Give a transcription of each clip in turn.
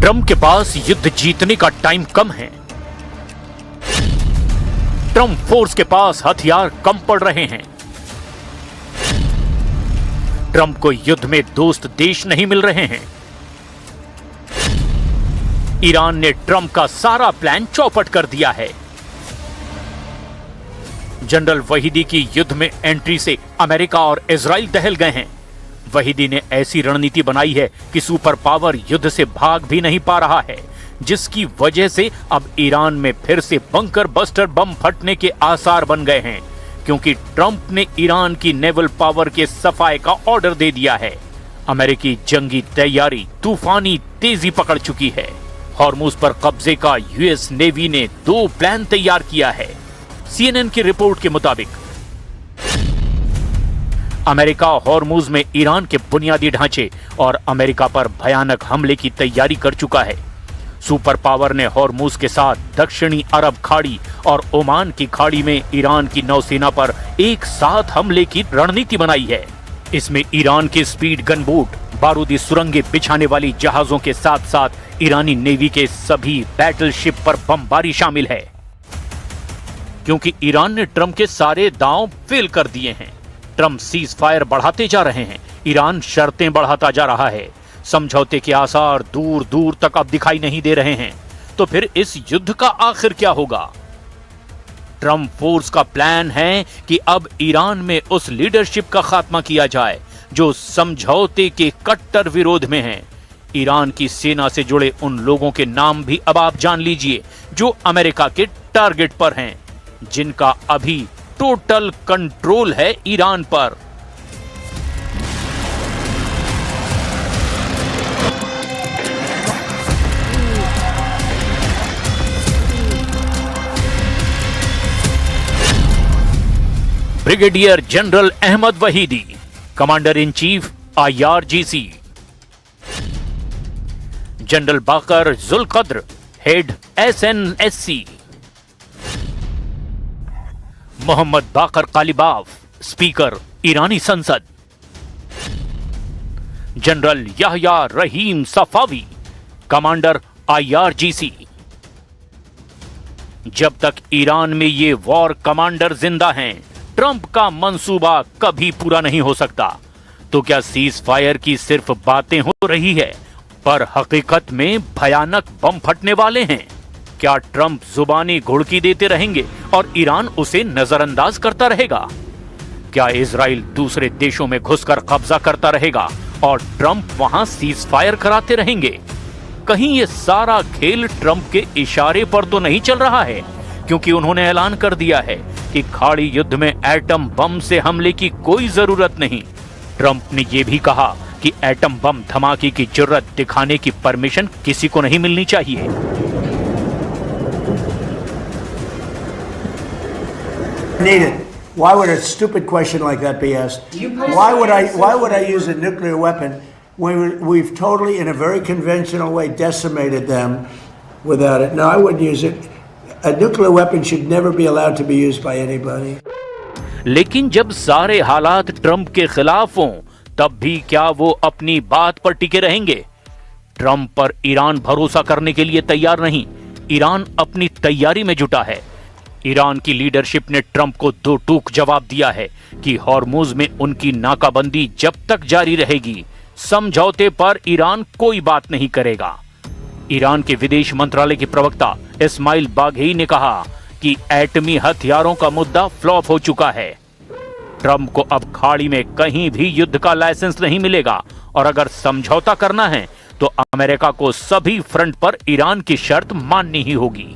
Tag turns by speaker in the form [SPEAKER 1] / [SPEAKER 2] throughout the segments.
[SPEAKER 1] Trump के पास युद्ध जीतने का टाइम कम है। ट्रंप फोर्स के पास हथियार कम पड़ रहे हैं। ट्रंप को युद्ध में दोस्त देश नहीं मिल रहे हैं। ईरान ने ट्रंप का सारा प्लान चौपट कर दिया है। जनरल वहीदी की युद्ध में एंट्री से अमेरिका और इजराइल दहल गए हैं। वहीदी ने ऐसी रणनीति बनाई है कि सुपर पावर युद्ध से भाग भी नहीं पा रहा है, जिसकी वजह से अब ईरान में फिर से बंकर बस्टर बम फटने के आसार बन गए हैं, क्योंकि ट्रंप ने ईरान की नेवल पावर के सफाए का ऑर्डर दे दिया है। अमेरिकी जंगी तैयारी तूफानी तेजी पकड़ चुकी है। हॉर्मुज पर कब्जे का यूएस नेवी ने 2 प्लान तैयार किया है। सीएनएन की रिपोर्ट के मुताबिक अमेरिका हॉर्मुज में ईरान के बुनियादी ढांचे और अमेरिका पर भयानक हमले की तैयारी कर चुका है। सुपर पावर ने हॉर्मुज के साथ दक्षिणी अरब खाड़ी और ओमान की खाड़ी में ईरान की नौसेना पर एक साथ हमले की रणनीति बनाई है। इसमें ईरान के स्पीड गनबोट, बारूदी सुरंगें बिछाने वाली जहाजों के साथ साथ ईरानी नेवी के सभी बैटलशिप पर बमबारी शामिल है, क्योंकि ईरान ने ट्रंप के सारे दांव फेल कर दिए हैं। ट्रंप सीज फायर बढ़ाते जा रहे हैं, ईरान शर्तें बढ़ाता जा रहा है। समझौते के आसार दूर दूर तक अब दिखाई नहीं दे रहे हैं। तो फिर इस युद्ध का आखिर क्या होगा? ट्रंप फोर्स का प्लान है कि अब ईरान में उस लीडरशिप का खात्मा किया जाए जो समझौते के कट्टर विरोध में है। ईरान की सेना से जुड़े उन लोगों के नाम भी अब आप जान लीजिए जो अमेरिका के टारगेट पर हैं, जिनका अभी टोटल कंट्रोल है ईरान पर। Brigadier general Ahmad Vahidi, commander in chief IRGC। General Bagher Zolghadr, head SNSC। Mohammad Bagher Ghalibaf, speaker ईरानी संसद। General Yahya Rahim Safavi, commander IRGC। जब तक ईरान में ये वॉर कमांडर जिंदा हैं, ट्रंप का मंसूबा कभी पूरा नहीं हो सकता। तो क्या सीज फायर की सिर्फ बातें हो रही है, पर हकीकत में भयानक बम फटने वाले हैं? क्या ट्रंप जुबानी घुड़की देते रहेंगे और ईरान उसे नजरअंदाज करता रहेगा? क्या इजराइल दूसरे देशों में घुसकर कब्जा करता रहेगा और ट्रंप वहां सीज फायर कराते रहेंगे? कहीं ये सारा खेल ट्रंप के इशारे पर तो नहीं चल रहा है, क्योंकि उन्होंने ऐलान कर दिया है कि खाड़ी युद्ध में एटम बम से हमले की कोई जरूरत नहीं। ट्रंप ने यह भी कहा कि एटम बम धमाके की जुर्रत दिखाने की परमिशन किसी को नहीं मिलनी चाहिए।
[SPEAKER 2] Needed. Why would a stupid question like that be asked? Why would I use a nuclear weapon when we've totally, in a very conventional way, decimated them without it? No, I wouldn't use it. A nuclear weapon should never be allowed to be used by anybody.
[SPEAKER 1] लेकिन जब सारे हालात Trump के खिलाफ हों, तब भी क्या वो अपनी बात पर टिके रहेंगे? ट्रंप पर ईरान भरोसा करने के लिए तैयार नहीं। ईरान अपनी तैयारी में जुटा है। ईरान की लीडरशिप ने ट्रंप को 2 टूक जवाब दिया है कि हॉर्मुज में उनकी नाकाबंदी जब तक जारी रहेगी, समझौते पर ईरान कोई बात नहीं करेगा। ईरान के विदेश मंत्रालय के प्रवक्ता इस्माइल बाघेई ने कहा कि एटमी हथियारों का मुद्दा फ्लॉप हो चुका है। ट्रंप को अब खाड़ी में कहीं भी युद्ध का लाइसेंस नहीं मिलेगा, और अगर समझौता करना है तो अमेरिका को सभी फ्रंट पर ईरान की शर्त माननी ही होगी।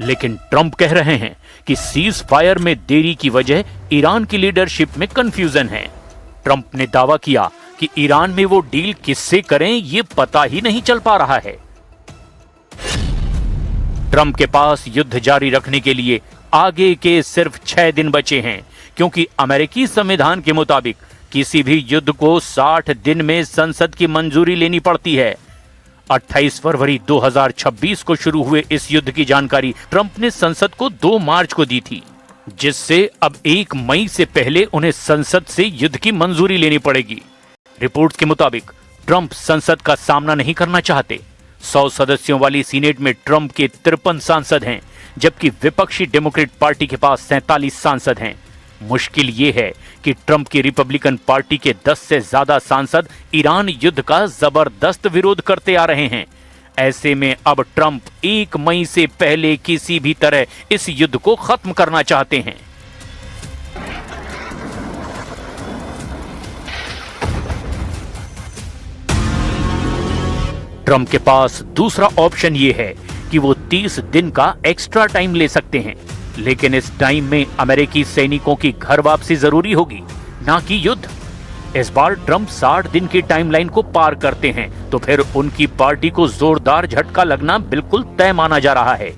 [SPEAKER 1] लेकिन ट्रंप कह रहे हैं कि सीज फायर में देरी की वजह ईरान की लीडरशिप में कंफ्यूजन है। ट्रंप ने दावा किया कि ईरान में वो डील किससे करें ये पता ही नहीं चल पा रहा है। ट्रंप के पास युद्ध जारी रखने के लिए आगे के सिर्फ 6 दिन बचे हैं, क्योंकि अमेरिकी संविधान के मुताबिक किसी भी युद्ध को 60 दिन में संसद की मंजूरी लेनी पड़ती है। 28 फरवरी 2026 को शुरू हुए इस युद्ध की जानकारी ट्रंप ने संसद को 2 मार्च को दी थी, जिससे अब 1 मई से पहले उन्हें संसद से युद्ध की मंजूरी लेनी पड़ेगी। रिपोर्ट्स के मुताबिक ट्रंप संसद का सामना नहीं करना चाहते। 100 सदस्यों वाली सीनेट में ट्रंप के 53 सांसद हैं, जबकि विपक्षी डेमोक्रेट पार्टी के पास 47 सांसद हैं। मुश्किल ये है कि ट्रंप की रिपब्लिकन पार्टी के 10 से ज्यादा सांसद ईरान युद्ध का जबरदस्त विरोध करते आ रहे हैं। ऐसे में अब ट्रंप 1 मई से पहले किसी भी तरह इस युद्ध को खत्म करना चाहते हैं। ट्रंप के पास दूसरा ऑप्शन यह है कि वो 30 दिन का एक्स्ट्रा टाइम ले सकते हैं, लेकिन इस टाइम में अमेरिकी सैनिकों की घर वापसी जरूरी होगी, ना कि युद्ध। इस बार ट्रंप 60 दिन की टाइमलाइन को पार करते हैं तो फिर उनकी पार्टी को जोरदार झटका लगना बिल्कुल तय माना जा रहा है।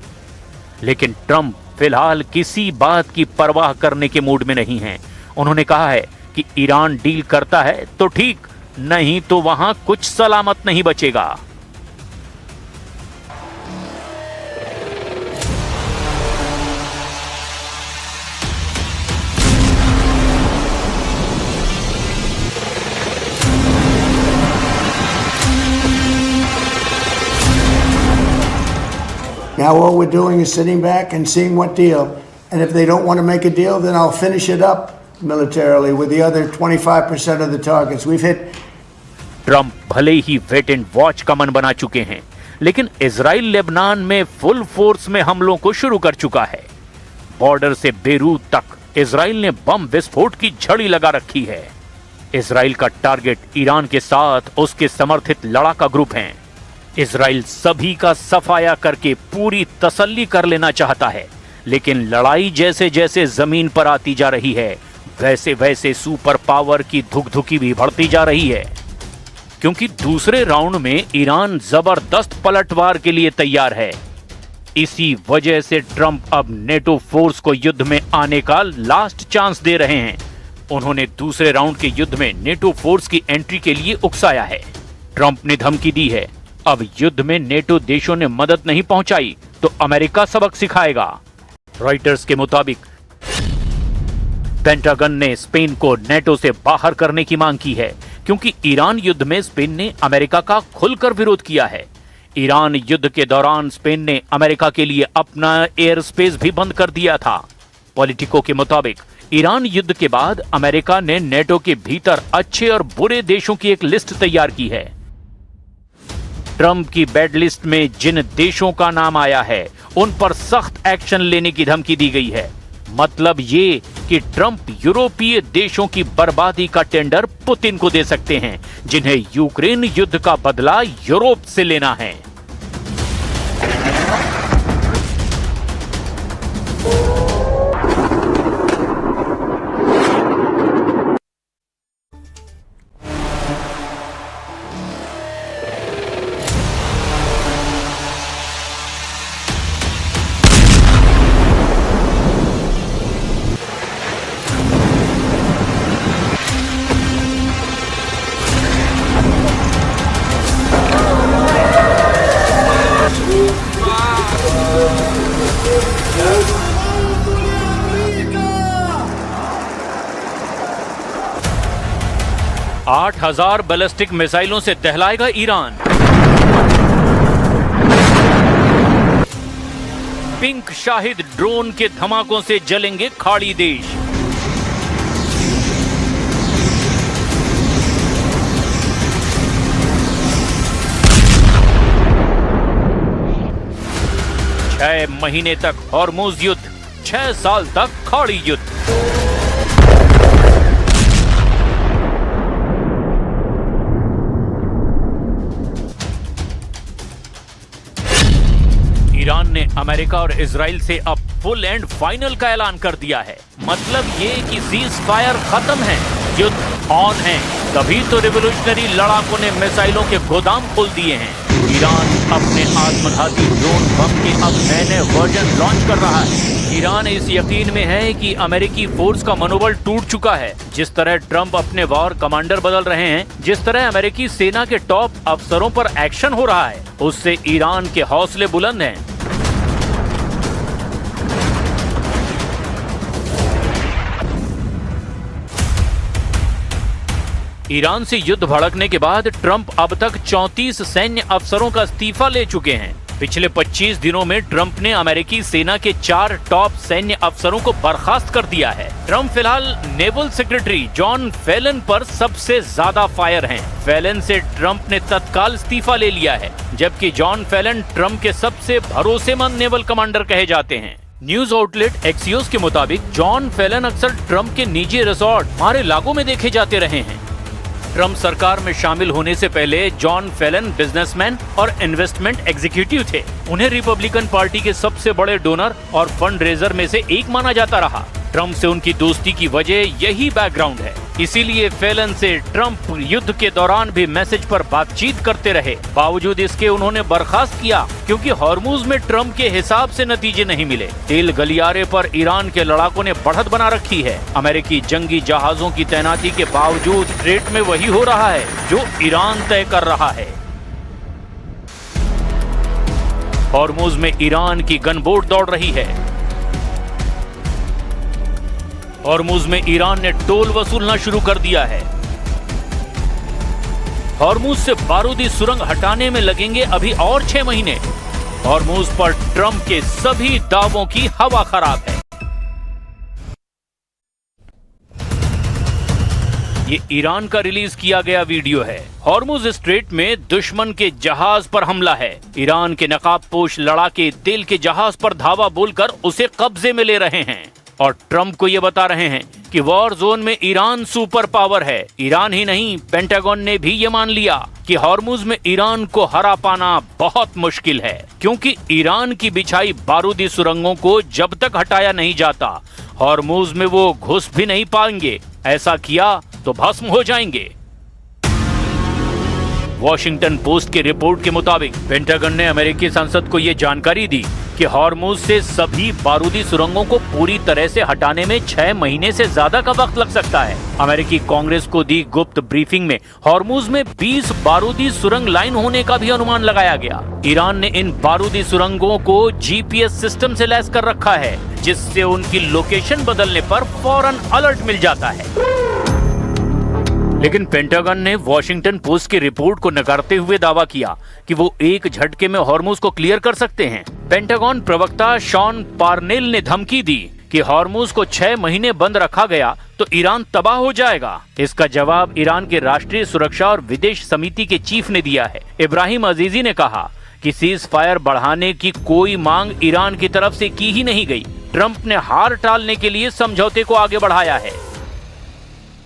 [SPEAKER 1] लेकिन ट्रंप फिलहाल किसी बात की परवाह करने के मूड में नहीं हैं। उन्होंने कहा है कि ईरान डील करता है तो ठीक, नहीं तो वहां कुछ सलामत नहीं बचेगा।
[SPEAKER 2] Now all we're doing is sitting back and seeing what deal. And if they don't want to make a deal, then I'll finish it up militarily with the other 25% of the targets. We've hit.
[SPEAKER 1] Trump भले ही wait and watch का मन बना चुके हैं, लेकिन Israel Lebanon में full force में हमलों को शुरू कर चुका है। बॉर्डर से बेरूत तक इजराइल ने बम विस्फोट की झड़ी लगा रखी है। इजराइल का टारगेट ईरान के साथ उसके समर्थित लड़ाका ग्रुप हैं। इजराइल सभी का सफाया करके पूरी तसल्ली कर लेना चाहता है, लेकिन लड़ाई जैसे जैसे जमीन पर आती जा रही है, वैसे वैसे सुपर पावर की धुकधुकी भी बढ़ती जा रही है, क्योंकि दूसरे राउंड में ईरान जबरदस्त पलटवार के लिए तैयार है। इसी वजह से ट्रंप अब नेटो फोर्स को युद्ध में आने का लास्ट चांस दे रहे हैं। उन्होंने दूसरे राउंड के युद्ध में नेटो फोर्स की एंट्री के लिए उकसाया है। ट्रंप ने धमकी दी है, अब युद्ध में नेटो देशों ने मदद नहीं पहुंचाई तो अमेरिका सबक सिखाएगा। रॉयटर्स के मुताबिक पेंटागन ने स्पेन को नेटो से बाहर करने की मांग की है, क्योंकि ईरान युद्ध में स्पेन ने अमेरिका का खुलकर विरोध किया है। ईरान युद्ध के दौरान स्पेन ने अमेरिका के लिए अपना एयर स्पेस भी बंद कर दिया था। पॉलिटिको के मुताबिक ईरान युद्ध के बाद अमेरिका ने नेटो के भीतर अच्छे और बुरे देशों की एक लिस्ट तैयार की है। ट्रंप की बैड लिस्ट में जिन देशों का नाम आया है, उन पर सख्त एक्शन लेने की धमकी दी गई है। मतलब ये कि ट्रंप यूरोपीय देशों की बर्बादी का टेंडर पुतिन को दे सकते हैं, जिन्हें यूक्रेन युद्ध का बदला यूरोप से लेना है। आठ 8,000 बैलिस्टिक मिसाइलों से दहलाएगा ईरान। पिंक शाहिद ड्रोन के धमाकों से जलेंगे खाड़ी देश। छह महीने तक हॉर्मुज युद्ध, 6 साल तक खाड़ी युद्ध। ईरान ने अमेरिका और इजराइल से अब फुल एंड फाइनल का ऐलान कर दिया है। मतलब ये कि सीज फायर खत्म है, युद्ध ऑन है। तभी तो रिवोल्यूशनरी लड़ाकों ने मिसाइलों के गोदाम खोल दिए हैं। ईरान अपने आत्मघाती ड्रोन बम के अब नए वर्जन लॉन्च कर रहा है। ईरान इस यकीन में है कि अमेरिकी फोर्स का मनोबल टूट चुका है। जिस तरह ट्रंप अपने वॉर कमांडर बदल रहे हैं, जिस तरह अमेरिकी सेना के टॉप अफसरों पर एक्शन हो रहा है, उससे ईरान के हौसले बुलंद हैं। ईरान से युद्ध भड़कने के बाद ट्रंप अब तक 34 सैन्य अफसरों का इस्तीफा ले चुके हैं। पिछले 25 दिनों में ट्रंप ने अमेरिकी सेना के 4 टॉप सैन्य अफसरों को बर्खास्त कर दिया है। ट्रंप फिलहाल नेवल सेक्रेटरी जॉन फेलन पर सबसे ज्यादा फायर हैं। फेलन से ट्रंप ने तत्काल इस्तीफा ले लिया है, जबकि जॉन फेलन ट्रंप के सबसे भरोसेमंद नेवल कमांडर कहे जाते हैं। न्यूज आउटलेट एक्सियोस के मुताबिक जॉन फेलन अक्सर ट्रंप के निजी रिसोर्ट मारे-लागो में देखे जाते रहे हैं। ट्रंप सरकार में शामिल होने से पहले जॉन फेलन बिजनेसमैन और इन्वेस्टमेंट एग्जीक्यूटिव थे। उन्हें रिपब्लिकन पार्टी के सबसे बड़े डोनर और फंड रेजर में से एक माना जाता रहा। ट्रंप से उनकी दोस्ती की वजह यही बैकग्राउंड है। इसीलिए फेलन से ट्रंप युद्ध के दौरान भी मैसेज पर बातचीत करते रहे। बावजूद इसके उन्होंने बर्खास्त किया, क्योंकि हॉर्मुज में ट्रंप के हिसाब से नतीजे नहीं मिले। तेल गलियारे पर ईरान के लड़ाकों ने बढ़त बना रखी है। अमेरिकी जंगी जहाजों की तैनाती के बावजूद स्ट्रेट में वही हो रहा है जो ईरान तय कर रहा है। हॉर्मुज में ईरान की गनबोट दौड़ रही है। हॉर्मुज में ईरान ने टोल वसूलना शुरू कर दिया है। हॉर्मुज से बारूदी सुरंग हटाने में लगेंगे अभी और 6 महीने। हॉर्मुज पर ट्रंप के सभी दावों की हवा खराब है। ये ईरान का रिलीज किया गया वीडियो है। हॉर्मुज स्ट्रेट में दुश्मन के जहाज पर हमला है। ईरान के नकाबपोश लड़ाके तेल के जहाज पर धावा बोलकर उसे कब्जे में ले रहे हैं और ट्रंप को ये बता रहे हैं कि वॉर जोन में ईरान सुपर पावर है। ईरान ही नहीं, पेंटागन ने भी ये मान लिया कि हॉर्मुज में ईरान को हरा पाना बहुत मुश्किल है, क्योंकि ईरान की बिछाई बारूदी सुरंगों को जब तक हटाया नहीं जाता, हॉर्मुज में वो घुस भी नहीं पाएंगे। ऐसा किया तो भस्म हो जाएंगे। वॉशिंगटन पोस्ट की रिपोर्ट के मुताबिक पेंटागन ने अमेरिकी संसद को ये जानकारी दी कि हॉर्मुज से सभी बारूदी सुरंगों को पूरी तरह से हटाने में 6 महीने से ज्यादा का वक्त लग सकता है। अमेरिकी कांग्रेस को दी गुप्त ब्रीफिंग में हॉर्मुज में 20 बारूदी सुरंग लाइन होने का भी अनुमान लगाया गया। ईरान ने इन बारूदी सुरंगों को जीपीएस सिस्टम से लैस कर रखा है, जिससे उनकी लोकेशन बदलने पर फौरन अलर्ट मिल जाता है। लेकिन पेंटागन ने वॉशिंगटन पोस्ट की रिपोर्ट को नकारते हुए दावा किया कि वो एक झटके में हॉर्मुज को क्लियर कर सकते हैं। पेंटागन प्रवक्ता शॉन पार्नेल ने धमकी दी कि हॉर्मुज को 6 महीने बंद रखा गया तो ईरान तबाह हो जाएगा। इसका जवाब ईरान के राष्ट्रीय सुरक्षा और विदेश समिति के चीफ ने दिया है। इब्राहिम अजीजी ने कहा कि सीज फायर बढ़ाने की कोई मांग ईरान की तरफ से की ही नहीं गई। ट्रंप ने हार टालने के लिए समझौते को आगे बढ़ाया है।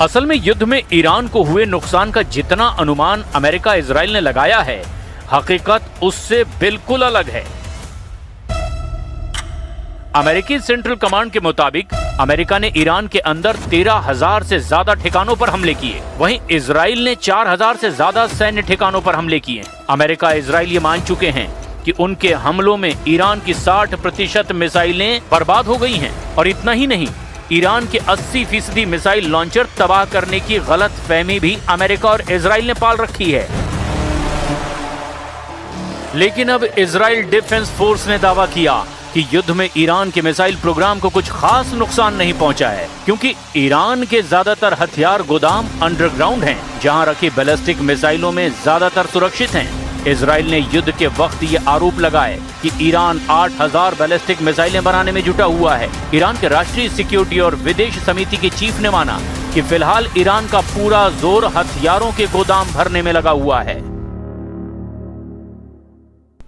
[SPEAKER 1] असल में युद्ध में ईरान को हुए नुकसान का जितना अनुमान अमेरिका इजराइल ने लगाया है, हकीकत उससे बिल्कुल अलग है। अमेरिकी सेंट्रल कमांड के मुताबिक अमेरिका ने ईरान के अंदर 13,000 से ज्यादा ठिकानों पर हमले किए। वहीं इजराइल ने 4,000 से ज्यादा सैन्य ठिकानों पर हमले किए। अमेरिका इजराइल ये मान चुके हैं कि उनके हमलों में ईरान की 60% मिसाइलें बर्बाद हो गई हैं। और इतना ही नहीं, ईरान के 80% मिसाइल लॉन्चर तबाह करने की गलत फहमी भी अमेरिका और इजराइल ने पाल रखी है। लेकिन अब इजराइल डिफेंस फोर्स ने दावा किया कि युद्ध में ईरान के मिसाइल प्रोग्राम को कुछ खास नुकसान नहीं पहुंचा है, क्योंकि ईरान के ज्यादातर हथियार गोदाम अंडरग्राउंड हैं, जहां रखी बैलिस्टिक मिसाइलों में ज्यादातर सुरक्षित हैं। इजराइल ने युद्ध के वक्त ये आरोप लगाए कि ईरान 8,000 बैलिस्टिक मिसाइलें बनाने में जुटा हुआ है। ईरान के राष्ट्रीय सिक्योरिटी और विदेश समिति के चीफ ने माना कि फिलहाल ईरान का पूरा जोर हथियारों के गोदाम भरने में लगा हुआ है।